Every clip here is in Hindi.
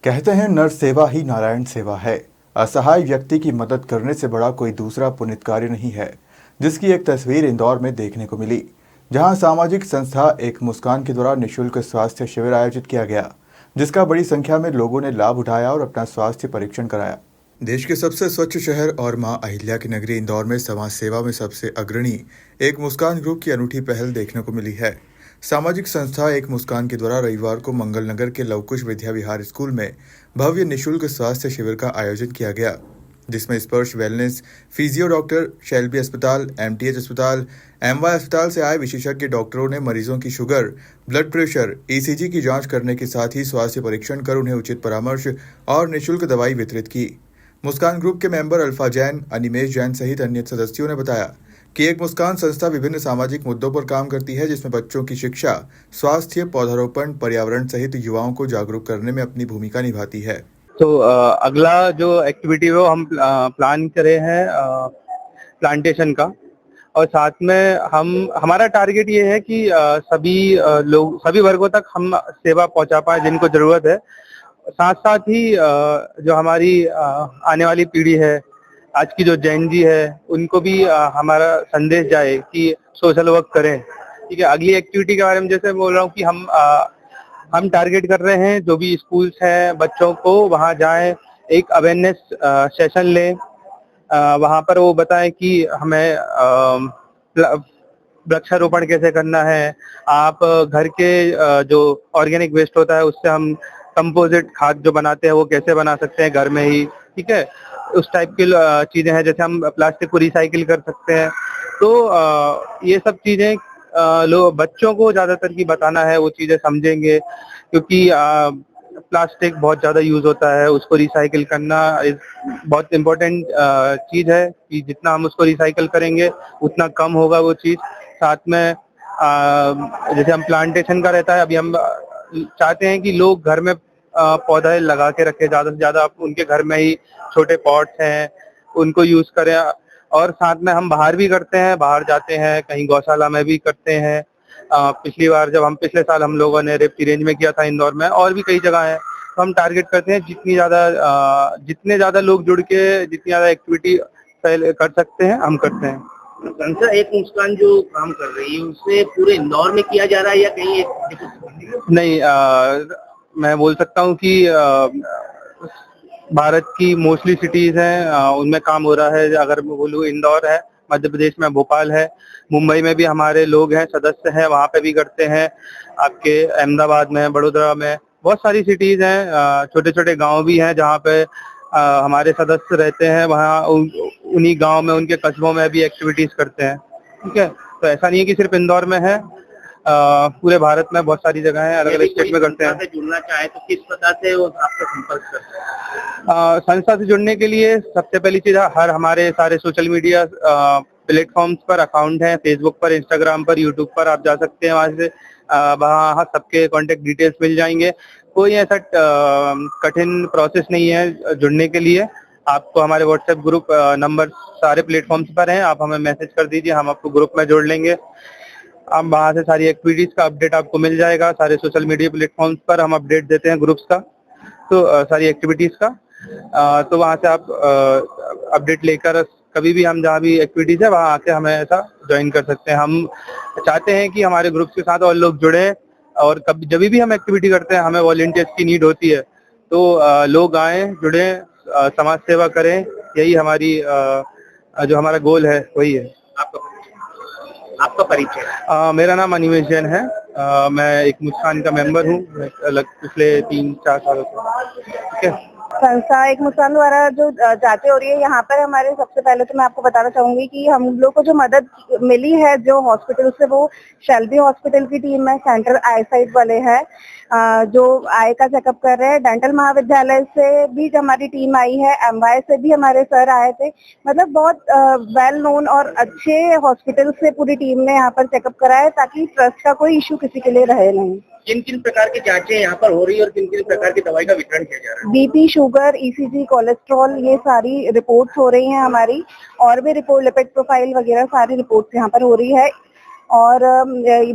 कहते हैं नर सेवा ही नारायण सेवा है। असहाय व्यक्ति की मदद करने से बड़ा कोई दूसरा पुण्य कार्य नहीं है, जिसकी एक तस्वीर इंदौर में देखने को मिली, जहां सामाजिक संस्था एक मुस्कान के द्वारा निःशुल्क स्वास्थ्य शिविर आयोजित किया गया, जिसका बड़ी संख्या में लोगों ने लाभ उठाया और अपना स्वास्थ्य परीक्षण कराया। देश के सबसे स्वच्छ शहर और मां अहिल्या की नगरी इंदौर में समाज सेवा में सबसे अग्रणी एक मुस्कान ग्रुप की अनूठी पहल देखने को मिली है। सामाजिक संस्था एक मुस्कान के द्वारा रविवार को मंगल नगर के लवकुश विद्या विहार स्कूल में भव्य निःशुल्क स्वास्थ्य शिविर का आयोजन किया गया, जिसमें स्पर्श वेलनेस, फिजियो डॉक्टर, शैल्बी अस्पताल, एमटीएच अस्पताल, एमवाई अस्पताल से आए विशेषज्ञ डॉक्टरों ने मरीजों की शुगर, ब्लड प्रेशर, ईसीजी की जांच करने के साथ ही स्वास्थ्य परीक्षण कर उन्हें उचित परामर्श और निःशुल्क दवाई वितरित की। मुस्कान ग्रुप के मेंबर अल्फा जैन, अनिमेश जैन सहित अन्य सदस्यों ने बताया कि एक मुस्कान संस्था विभिन्न सामाजिक मुद्दों पर काम करती है, जिसमें बच्चों की शिक्षा, स्वास्थ्य, पौधारोपण, पर्यावरण सहित युवाओं को जागरूक करने में अपनी भूमिका निभाती है। तो अगला जो एक्टिविटी है वो हम प्लान करे हैं प्लांटेशन का, और साथ में हमारा टारगेट ये है कि लोग सभी वर्गों तक हम सेवा पहुंचा पाए जिनको जरूरत है। साथ साथ ही जो हमारी आने वाली पीढ़ी है, आज की जो जेन जी है, उनको भी हमारा संदेश जाए कि सोशल वर्क करें। ठीक है, अगली एक्टिविटी के बारे में जैसे बोल रहा हूँ कि हम टारगेट कर रहे हैं जो भी स्कूल्स हैं बच्चों को वहाँ जाएं, एक अवेयरनेस सेशन लें, वहाँ पर वो बताएं कि हमें वृक्षारोपण कैसे करना है। आप घर के जो ऑर्गेनिक वेस्ट होता है उससे हम कंपोजिट खाद जो बनाते हैं वो कैसे बना सकते हैं घर में ही। ठीक है, उस टाइप की चीजें हैं, जैसे हम प्लास्टिक को रिसाइकिल कर सकते हैं। तो ये सब चीजें लोग बच्चों को ज्यादातर की बताना है, वो चीजें समझेंगे, क्योंकि प्लास्टिक बहुत ज्यादा यूज होता है, उसको रिसाइकिल करना बहुत इम्पोर्टेंट चीज है कि जितना हम उसको रिसाइकिल करेंगे उतना कम होगा वो चीज। साथ में जैसे हम प्लांटेशन का रहता है, अभी हम चाहते हैं कि लोग घर में पौधे लगा के रखें, ज्यादा से ज्यादा उनके घर में ही छोटे पॉट्स हैं उनको यूज करें। और साथ में हम बाहर भी करते हैं, बाहर जाते हैं कहीं गौशाला में भी करते हैं। पिछले साल हम लोगों ने रेपटी रेंज में किया था इंदौर में, और भी कई जगह है। तो हम टारगेट करते हैं जितने ज्यादा लोग जुड़ के जितनी ज्यादा एक्टिविटी कर सकते हैं हम करते हैं। संस्था एक मुस्कान जो काम कर रही है उससे पूरे इंदौर में किया जा रहा है या कहीं एक नहीं, मैं बोल सकता हूँ कि भारत की मोस्टली सिटीज हैं उनमें काम हो रहा है। अगर मैं बोलूँ, इंदौर है, मध्य प्रदेश में भोपाल है, मुंबई में भी हमारे लोग हैं, सदस्य हैं, वहाँ पे भी करते हैं। आपके अहमदाबाद में, बड़ोदरा में बहुत सारी सिटीज हैं, छोटे छोटे गांव भी हैं जहाँ पे हमारे सदस्य रहते हैं। वहाँ उन्हीं गांव में, उनके कस्बों में भी एक्टिविटीज करते हैं। ठीक है, तो ऐसा नहीं है कि सिर्फ इंदौर में है, पूरे भारत में बहुत सारी जगह है, अलग अलग स्टेट में करते हैं। जुड़ना चाहे तो किस प्रकार से वो आपसे संपर्क करते हैं? संस्था से जुड़ने के लिए सबसे पहली चीज, हमारे सारे सोशल मीडिया प्लेटफॉर्म्स पर अकाउंट है, फेसबुक पर, इंस्टाग्राम पर, यूट्यूब पर आप जा सकते हैं। वहां से वहाँ सबके कॉन्टेक्ट डिटेल्स मिल जाएंगे। कोई ऐसा कठिन प्रोसेस नहीं है जुड़ने के लिए। आपको हमारे व्हाट्सएप ग्रुप नंबर सारे प्लेटफॉर्म्स पर हैं, आप हमें मैसेज कर दीजिए, हम आपको ग्रुप में जोड़ लेंगे। आप वहाँ से सारी एक्टिविटीज का अपडेट आपको मिल जाएगा। सारे सोशल मीडिया प्लेटफॉर्म्स पर हम अपडेट देते हैं ग्रुप्स का, तो सारी एक्टिविटीज का। तो वहाँ से आप अपडेट लेकर कभी भी हम जहाँ भी एक्टिविटीज है वहाँ आके हमें ऐसा ज्वाइन कर सकते हैं। हम चाहते हैं कि हमारे ग्रुप्स के साथ और लोग जुड़े, और कभी जब भी हम एक्टिविटी करते हैं हमें वॉलंटियर्स की नीड होती है, तो लोग आए, जुड़े, समाज सेवा करें। यही हमारी जो हमारा गोल है वही है। आपका परिचय? मेरा नाम अनिमेश जैन है। मैं एक मुस्कान का मेंबर हूँ पिछले 3-4 सालों से। ठीक है, संस्था एक मुस्कान द्वारा जो जांचें हो रही है यहाँ पर हमारे, सबसे पहले तो मैं आपको बताना चाहूंगी कि हम लोग को जो मदद मिली है जो हॉस्पिटल से, वो शैल्बी हॉस्पिटल की टीम है, सेंट्रल आई साइट वाले हैं जो आई का चेकअप कर रहे हैं। डेंटल महाविद्यालय से भी हमारी टीम आई है, एमवाई से भी हमारे सर आए थे। मतलब बहुत वेल नोन और अच्छे हॉस्पिटल से पूरी टीम ने यहाँ पर चेकअप कराया, ताकि ट्रस्ट का कोई इशू किसी के लिए रहे नहीं। किन किन प्रकार की जांचें यहाँ पर हो रही है और किन किन प्रकार की दवाई का वितरण किया जा रहा है? बीपी, शुगर, ईसीजी, कोलेस्ट्रॉल, ये सारी रिपोर्ट्स हो रही हैं हमारी, और भी रिपोर्ट, लिपिड प्रोफाइल वगैरह सारी रिपोर्ट्स यहाँ पर हो रही है। और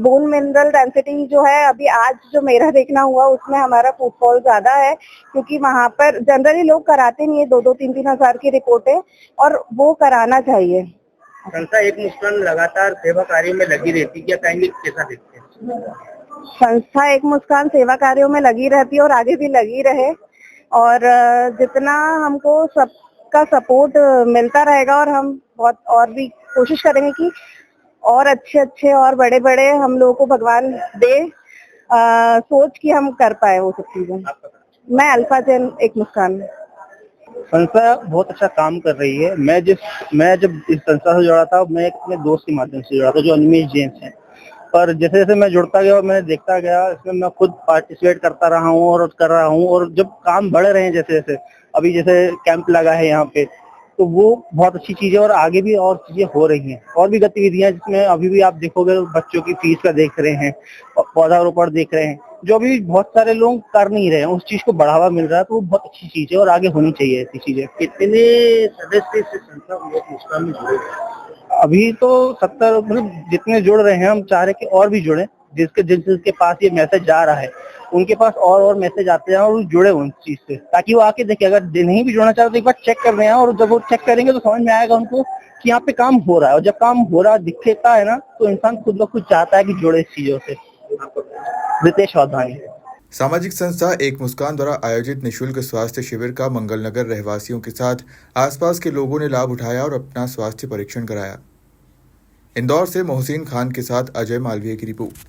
बोन मिनरल डेंसिटी जो है अभी आज जो मेरा देखना हुआ उसमें हमारा फुटफॉल ज्यादा है, क्योंकि वहाँ पर जनरली लोग कराते नहीं है 2-3 हजार की रिपोर्टें, और वो कराना चाहिए। संस्था एक मुस्कान लगातार सेवा कार्य में लगी रहती है, क्या कहेंगे कैसा देखते हैं? संस्था एक मुस्कान सेवा कार्यों में लगी रहती है और आगे भी लगी रहे, और जितना हमको सबका सपोर्ट मिलता रहेगा और हम बहुत और भी कोशिश करेंगे कि और अच्छे और बड़े हम लोगों को भगवान दे सोच कि हम कर पाए वो सब चीजें। मैं अल्फा जैन एक मुस्कान। संस्था बहुत अच्छा काम कर रही है। मैं जब इस संस्था से जुड़ा था, मैं एक अपने दोस्त के माध्यम से जुड़ा था जो अनिमेश जैन है। पर जैसे जैसे मैं जुड़ता गया और मैंने देखता गया, इसमें मैं खुद पार्टिसिपेट करता रहा हूँ और कर रहा हूँ, और जब काम बढ़ रहे हैं जैसे जैसे अभी जैसे कैंप लगा है यहाँ पे, तो वो बहुत अच्छी चीज है और आगे भी और चीजें हो रही हैं, और भी गतिविधियां जिसमें अभी भी आप देखोगे बच्चों की फीस का देख रहे हैं, पौधारोपण देख रहे हैं, जो अभी बहुत सारे लोग कर नहीं रहे हैं, उस चीज को बढ़ावा मिल रहा है, तो वो बहुत अच्छी चीज है और आगे होनी चाहिए ऐसी चीजें। कितने सदस्य इस संस्था में एक मुस्कान में जुड़े हैं? अभी तो 70 मतलब जितने जुड़ रहे हैं, हम चाह रहे कि और भी जुड़े, जिसके पास ये मैसेज जा रहा है उनके पास और मैसेज आते हैं और वो जुड़े उन चीज से, ताकि वो आके देखे। अगर नहीं भी जुड़ना चाहते तो एक बार चेक कर रहे हैं, और जब वो चेक करेंगे तो समझ में आएगा उनको कि यहाँ पे काम हो रहा है, और जब काम हो रहा दिखता है ना, तो इंसान खुद ब खुद चाहता है कि जुड़े इस चीजों से। रितेश वाधवानी। सामाजिक संस्था एक मुस्कान द्वारा आयोजित निशुल्क स्वास्थ्य शिविर का मंगलनगर रहवासियों के साथ आसपास के लोगों ने लाभ उठाया और अपना स्वास्थ्य परीक्षण कराया। इंदौर से मोहसिन खान के साथ अजय मालवीय की रिपोर्ट।